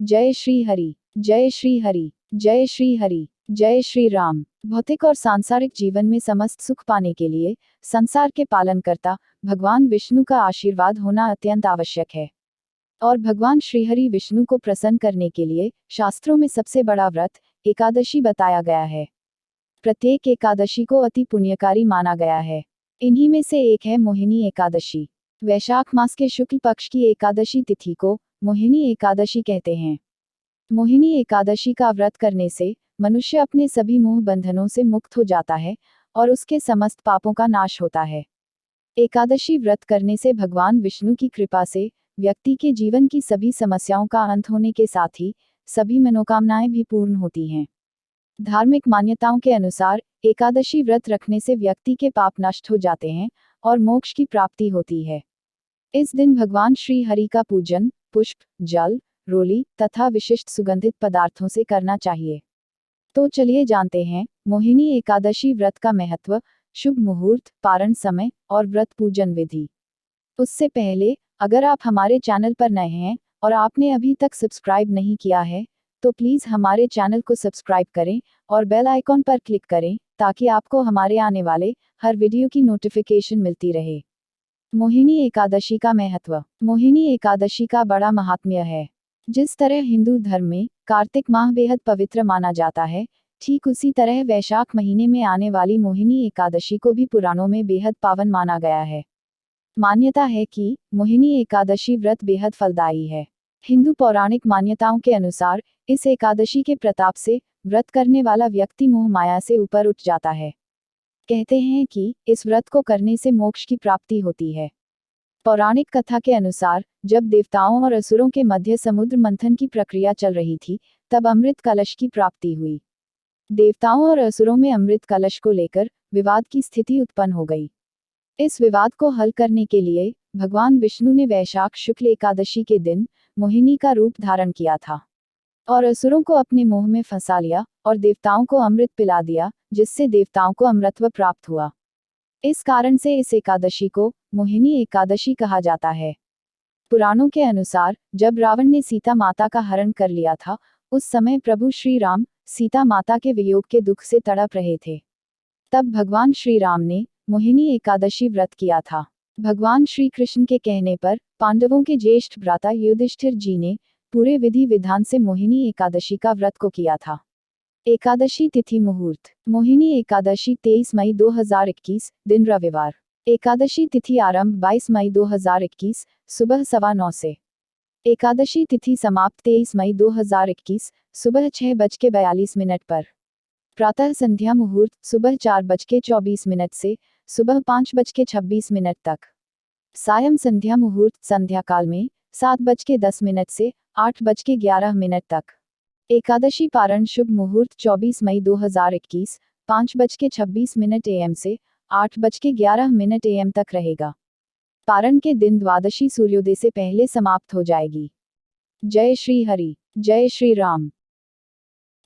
जय श्री हरि, जय श्री हरि, जय श्री हरि, जय श्री राम। भौतिक और सांसारिक जीवन में समस्त सुख पाने के लिए संसार के पालनकर्ता भगवान विष्णु का आशीर्वाद होना अत्यंत आवश्यक है। और भगवान श्रीहरि विष्णु को प्रसन्न करने के लिए शास्त्रों में सबसे बड़ा व्रत एकादशी बताया गया है। प्रत्येक एकादशी को अति पुण्यकारी माना गया है। इन्हीं में से एक है मोहिनी एकादशी। वैशाख मास के शुक्ल पक्ष की एकादशी तिथि को मोहिनी एकादशी कहते हैं। मोहिनी एकादशी का व्रत करने से मनुष्य अपने सभी मोह बंधनों से मुक्त हो जाता है और उसके समस्त पापों का नाश होता है। एकादशी व्रत करने से भगवान विष्णु की कृपा से व्यक्ति के जीवन की सभी समस्याओं का अंत होने के साथ ही सभी मनोकामनाएं भी पूर्ण होती हैं। धार्मिक मान्यताओं के अनुसार एकादशी व्रत रखने से व्यक्ति के पाप नष्ट हो जाते हैं और मोक्ष की प्राप्ति होती है। इस दिन भगवान श्री हरि का पूजन पुष्प, जल, रोली तथा विशिष्ट सुगंधित पदार्थों से करना चाहिए। तो चलिए जानते हैं मोहिनी एकादशी व्रत का महत्व, शुभ मुहूर्त, पारण समय और व्रत पूजन विधि। उससे पहले अगर आप हमारे चैनल पर नए हैं और आपने अभी तक सब्सक्राइब नहीं किया है तो प्लीज़ हमारे चैनल को सब्सक्राइब करें और बेल आइकॉन पर क्लिक करें ताकि आपको हमारे आने वाले हर वीडियो की नोटिफिकेशन मिलती रहे। मोहिनी एकादशी का महत्व। मोहिनी एकादशी का बड़ा महात्म्य है। जिस तरह हिंदू धर्म में कार्तिक माह बेहद पवित्र माना जाता है, ठीक उसी तरह वैशाख महीने में आने वाली मोहिनी एकादशी को भी पुराणों में बेहद पावन माना गया है। मान्यता है कि मोहिनी एकादशी व्रत बेहद फलदायी है। हिंदू पौराणिक मान्यताओं के अनुसार इस एकादशी के प्रताप से व्रत करने वाला व्यक्ति मोह माया से ऊपर उठ जाता है। कहते हैं कि इस व्रत को करने से मोक्ष की प्राप्ति होती है। पौराणिक कथा के अनुसार जब देवताओं और असुरों के मध्य समुद्र मंथन की प्रक्रिया चल रही थी तब अमृत कलश की प्राप्ति हुई। देवताओं और असुरों में अमृत कलश को लेकर विवाद की स्थिति उत्पन्न हो गई। इस विवाद को हल करने के लिए भगवान विष्णु ने वैशाख शुक्ल एकादशी के दिन मोहिनी का रूप धारण किया था और असुरों को अपने मोह में फंसा लिया और देवताओं को अमृत पिला दिया, जिससे देवताओं को अमृतत्व प्राप्त हुआ। इस कारण से इस एकादशी को मोहिनी एकादशी कहा जाता है। पुराणों के अनुसार जब रावण ने सीता माता का हरण कर लिया था उस समय प्रभु श्री राम सीता माता के वियोग के दुख से तड़प रहे थे। तब भगवान श्री राम ने मोहिनी एकादशी व्रत किया था। भगवान श्री कृष्ण के कहने पर पांडवों के ज्येष्ठ भ्राता युधिष्ठिर जी ने पूरे विधि विधान से मोहिनी एकादशी का व्रत को किया था। एकादशी तिथि मुहूर्त। मोहिनी एकादशी 23 मई 2021 दिन रविवार। एकादशी तिथि आरंभ 22 मई 2021 सुबह 9:15 से। एकादशी तिथि समाप्त 23 मई 2021 सुबह 6:42 पर। प्रातः संध्या मुहूर्त सुबह 4:24 से सुबह 5:26 तक। सायं संध्या मुहूर्त संध्या काल में 7:10 से 8:11 तक। एकादशी पारण शुभ मुहूर्त 24 मई 2021 5:26 AM से 8:11 AM तक रहेगा। पारण के दिन द्वादशी सूर्योदय से पहले समाप्त हो जाएगी। जय श्री हरि, जय श्री राम।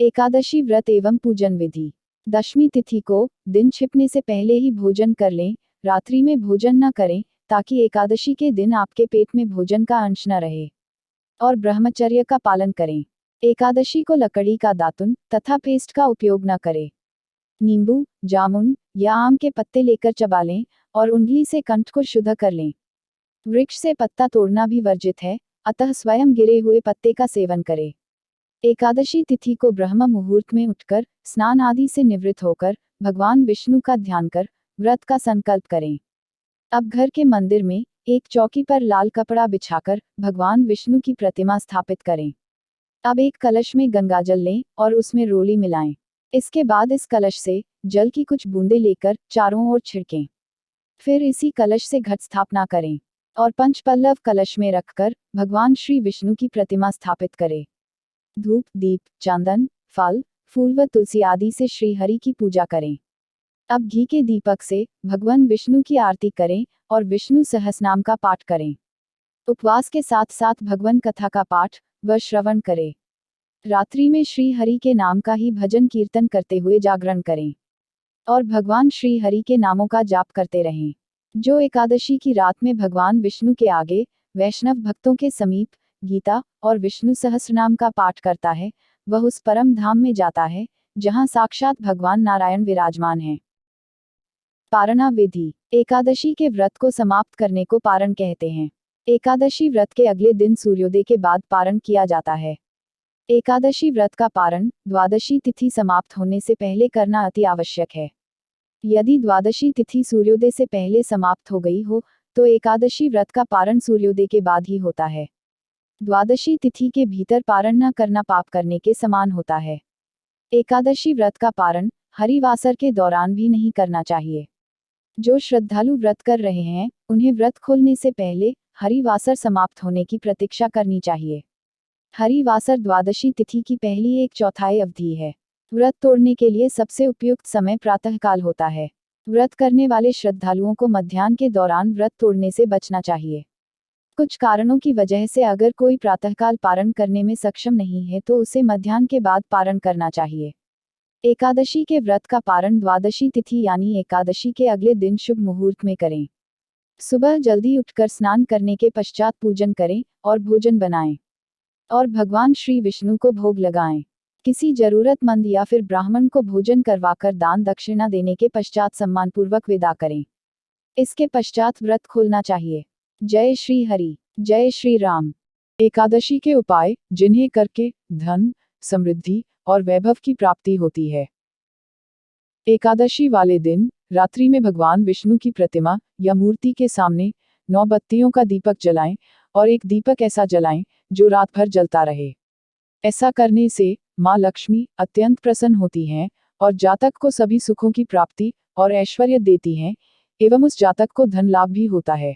एकादशी व्रत एवं पूजन विधि। दशमी तिथि को दिन छिपने से पहले ही भोजन कर लें, रात्रि में भोजन न करें ताकि एकादशी के दिन आपके पेट में भोजन का अंश न रहे। और ब्रह्मचर्य का पालन करें। एकादशी को लकड़ी का दातुन तथा पेस्ट का उपयोग न करें। नींबू, जामुन या आम के पत्ते लेकर चबा लें और उंगली से कंठ को शुद्ध कर लें। वृक्ष से पत्ता तोड़ना भी वर्जित है, अतः स्वयं गिरे हुए पत्ते का सेवन करें। एकादशी तिथि को ब्रह्म मुहूर्त में उठकर स्नान आदि से निवृत्त होकर भगवान विष्णु का ध्यान कर व्रत का संकल्प करें। अब घर के मंदिर में एक चौकी पर लाल कपड़ा बिछाकर भगवान विष्णु की प्रतिमा स्थापित करें। अब एक कलश में गंगाजल लें और उसमें रोली मिलाएं। इसके बाद इस कलश से जल की कुछ बूंदें लेकर चारों ओर छिड़कें। फिर इसी कलश से घट स्थापना करें और पंचपल्लव कलश में रखकर भगवान श्री विष्णु की प्रतिमा स्थापित करें। धूप, दीप, चंदन, फल, फूल व तुलसी आदि से श्री हरि की पूजा करें। अब घी के दीपक से भगवान विष्णु की आरती करें और विष्णु सहस्रनाम का पाठ करें। उपवास के साथ साथ भगवान कथा का पाठ व श्रवण करें। रात्रि में श्री हरि के नाम का ही भजन कीर्तन करते हुए जागरण करें और भगवान श्री हरि के नामों का जाप करते रहें। जो एकादशी की रात में भगवान विष्णु के आगे वैष्णव भक्तों के समीप गीता और विष्णु सहस्रनाम का पाठ करता है, वह उस परम धाम में जाता है जहां साक्षात भगवान नारायण विराजमान हैं। पारणा विधि। एकादशी के व्रत को समाप्त करने को पारण कहते हैं। एकादशी व्रत के अगले दिन सूर्योदय के बाद पारण किया जाता है। एकादशी व्रत का पारण द्वादशी तिथि समाप्त होने से पहले करना अति आवश्यक है। यदि द्वादशी तिथि सूर्योदय से पहले समाप्त हो गई हो तो एकादशी व्रत का पारण सूर्योदय के बाद ही होता है। द्वादशी तिथि के भीतर पारण न करना पाप करने के समान होता है। एकादशी व्रत का पारण हरिवासर के दौरान भी नहीं करना चाहिए। जो श्रद्धालु व्रत कर रहे हैं उन्हें व्रत खोलने से पहले हरिवासर समाप्त होने की प्रतीक्षा करनी चाहिए। हरिवासर द्वादशी तिथि की पहली 1/4 अवधि है। व्रत तोड़ने के लिए सबसे उपयुक्त समय प्रातःकाल होता है। व्रत करने वाले श्रद्धालुओं को मध्याह्न के दौरान व्रत तोड़ने से बचना चाहिए। कुछ कारणों की वजह से अगर कोई प्रातःकाल पारण करने में सक्षम नहीं है तो उसे मध्याह्न के बाद पारण करना चाहिए। एकादशी के व्रत का पारण द्वादशी तिथि यानी एकादशी के अगले दिन शुभ मुहूर्त में करें। सुबह जल्दी उठकर स्नान करने के पश्चात पूजन करें और भोजन बनाएं और भगवान श्री विष्णु को भोग लगाएं। किसी जरूरतमंद या फिर ब्राह्मण को भोजन करवाकर दान दक्षिणा देने के पश्चात सम्मानपूर्वक विदा करें। इसके पश्चात व्रत खोलना चाहिए। जय श्री हरि, जय श्री राम। एकादशी के उपाय जिन्हें करके धन, समृद्धि और वैभव की प्राप्ति होती है। एकादशी वाले दिन रात्रि में भगवान विष्णु की प्रतिमा या मूर्ति के सामने 9 बत्तियों का दीपक जलाएं और एक दीपक ऐसा जलाएं जो रात भर जलता रहे। ऐसा करने से माँ लक्ष्मी अत्यंत प्रसन्न होती हैं और जातक को सभी सुखों की प्राप्ति और ऐश्वर्य देती हैं एवं उस जातक को धन लाभ भी होता है।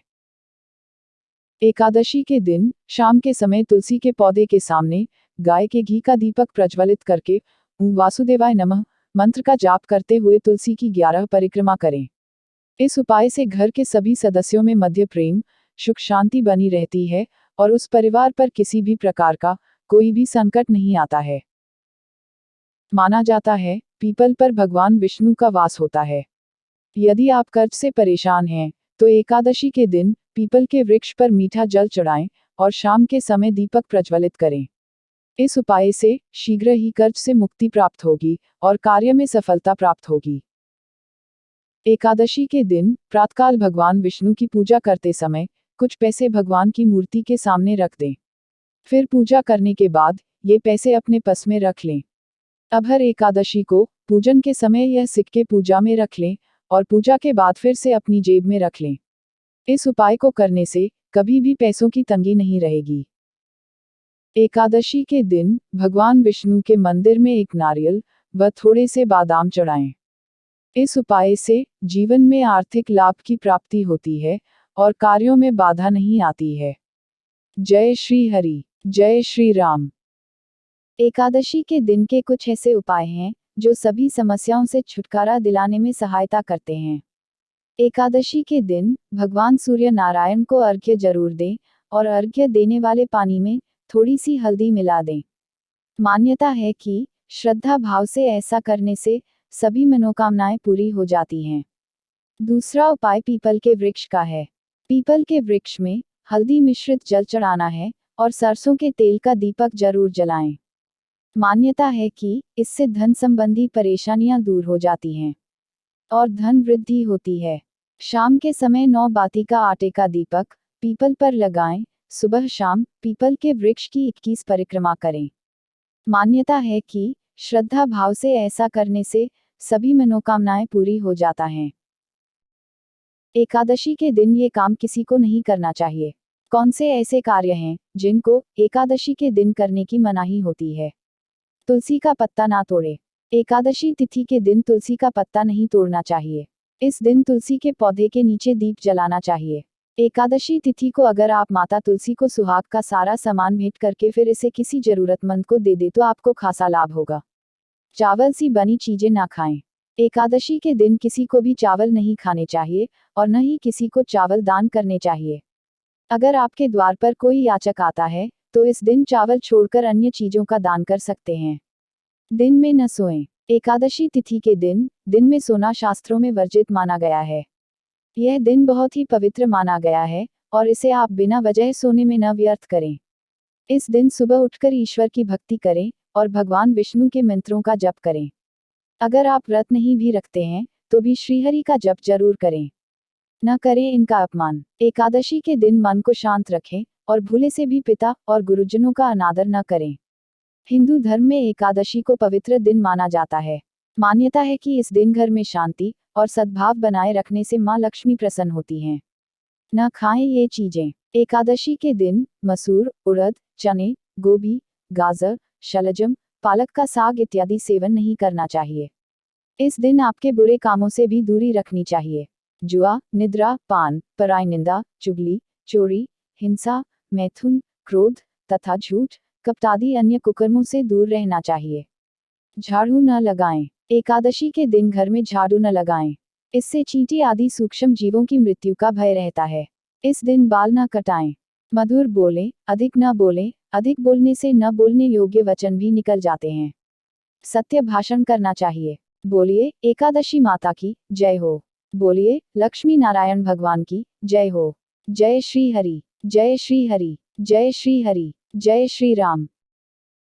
एकादशी के दिन शाम के समय तुलसी के पौधे के सामने गाय के घी का दीपक प्रज्वलित करके ओम वासुदेवाय नमः मंत्र का जाप करते हुए तुलसी की 11 परिक्रमा करें। इस उपाय से घर के सभी सदस्यों में मध्य प्रेम, सुख शांति बनी रहती है और उस परिवार पर किसी भी प्रकार का कोई भी संकट नहीं आता है। माना जाता है पीपल पर भगवान विष्णु का वास होता है। यदि आप कर्ज से परेशान हैं तो एकादशी के दिन पीपल के वृक्ष पर मीठा जल चढ़ाएं और शाम के समय दीपक प्रज्वलित करें। इस उपाय से शीघ्र ही कर्ज से मुक्ति प्राप्त होगी और कार्य में सफलता प्राप्त होगी। एकादशी के दिन प्रातःकाल भगवान विष्णु की पूजा करते समय कुछ पैसे भगवान की मूर्ति के सामने रख दें। फिर पूजा करने के बाद ये पैसे अपने पर्स में रख लें। अब हर एकादशी को पूजन के समय यह सिक्के पूजा में रख लें और पूजा के बाद फिर से अपनी जेब में रख लें। इस उपाय को करने से कभी भी पैसों की तंगी नहीं रहेगी। एकादशी के दिन भगवान विष्णु के मंदिर में एक नारियल व थोड़े से बादाम चढ़ाएं। इस उपाय से जीवन में आर्थिक लाभ की प्राप्ति होती है और कार्यों में बाधा नहीं आती है। जय श्री हरि, जय श्री राम। एकादशी के दिन के कुछ ऐसे उपाय हैं जो सभी समस्याओं से छुटकारा दिलाने में सहायता करते हैं। एकादशी के दिन भगवान सूर्य नारायण को अर्घ्य जरूर दें और अर्घ्य देने वाले पानी में थोड़ी सी हल्दी मिला दें। मान्यता है कि श्रद्धा भाव से ऐसा करने से सभी मनोकामनाएं पूरी हो जाती हैं। दूसरा उपाय पीपल के वृक्ष का है। पीपल के वृक्ष में हल्दी मिश्रित जल चढ़ाना है और सरसों के तेल का दीपक जरूर जलाएं। मान्यता है कि इससे धन संबंधी परेशानियां दूर हो जाती हैं और धन वृद्धि होती है। शाम के समय 9 बाती का आटे का दीपक पीपल पर लगाएं। सुबह शाम पीपल के वृक्ष की 21 परिक्रमा करें। मान्यता है कि श्रद्धा भाव से ऐसा करने से सभी मनोकामनाएं पूरी हो जाता हैं। एकादशी के दिन ये काम किसी को नहीं करना चाहिए। कौन से ऐसे कार्य हैं जिनको एकादशी के दिन करने की मनाही होती है? तुलसी का पत्ता ना तोड़े। एकादशी तिथि के दिन तुलसी का पत्ता नहीं तोड़ना चाहिए। इस दिन तुलसी के पौधे के नीचे दीप जलाना चाहिए। एकादशी तिथि को अगर आप माता तुलसी को सुहाग का सारा सामान भेंट करके फिर इसे किसी जरूरतमंद को दे दे तो आपको खासा लाभ होगा। चावल सी बनी चीजें ना खाएं। एकादशी के दिन किसी को भी चावल नहीं खाने चाहिए और न ही किसी को चावल दान करने चाहिए। अगर आपके द्वार पर कोई याचक आता है तो इस दिन चावल छोड़कर अन्य चीजों का दान कर सकते हैं। दिन में न सोएं। एकादशी तिथि के दिन में सोना शास्त्रों में वर्जित माना गया है। यह दिन बहुत ही पवित्र माना गया है और इसे आप बिना वजह सोने में न व्यर्थ करें। इस दिन सुबह उठकर ईश्वर की भक्ति करें और भगवान विष्णु के मंत्रों का जप करें। अगर आप व्रत नहीं भी रखते हैं तो भी श्रीहरि का जप जरूर करें। न करें इनका अपमान। एकादशी के दिन मन को शांत रखें और भूले से भी पिता और गुरुजनों का अनादर न करें। हिंदू धर्म में एकादशी को पवित्र दिन माना जाता है। मान्यता है कि इस दिन घर में शांति और सद्भाव बनाए रखने से मां लक्ष्मी प्रसन्न होती हैं। न खाएं ये चीजें। एकादशी के दिन मसूर, उड़द, चने, गोभी, गाजर, शलजम, पालक का साग इत्यादि सेवन नहीं करना चाहिए। इस दिन आपके बुरे कामों से भी दूरी रखनी चाहिए। जुआ, निद्रा, पान, पराई निंदा, चुगली, चोरी, हिंसा, मैथुन, क्रोध तथा झूठ, कपटादि अन्य कुकर्मों से दूर रहना चाहिए। झाड़ू न लगाएं। एकादशी के दिन घर में झाड़ू न लगाएं। इससे चींटी आदि सूक्ष्म जीवों की मृत्यु का भय रहता है। इस दिन बाल न कटाएं। मधुर बोलें, अधिक न बोलें। अधिक बोलने से न बोलने योग्य वचन भी निकल जाते हैं। सत्य भाषण करना चाहिए। बोलिए एकादशी माता की जय हो। बोलिए लक्ष्मी नारायण भगवान की जय हो। जय श्री हरि, जय श्री हरि, जय श्री हरि, जय श्री राम।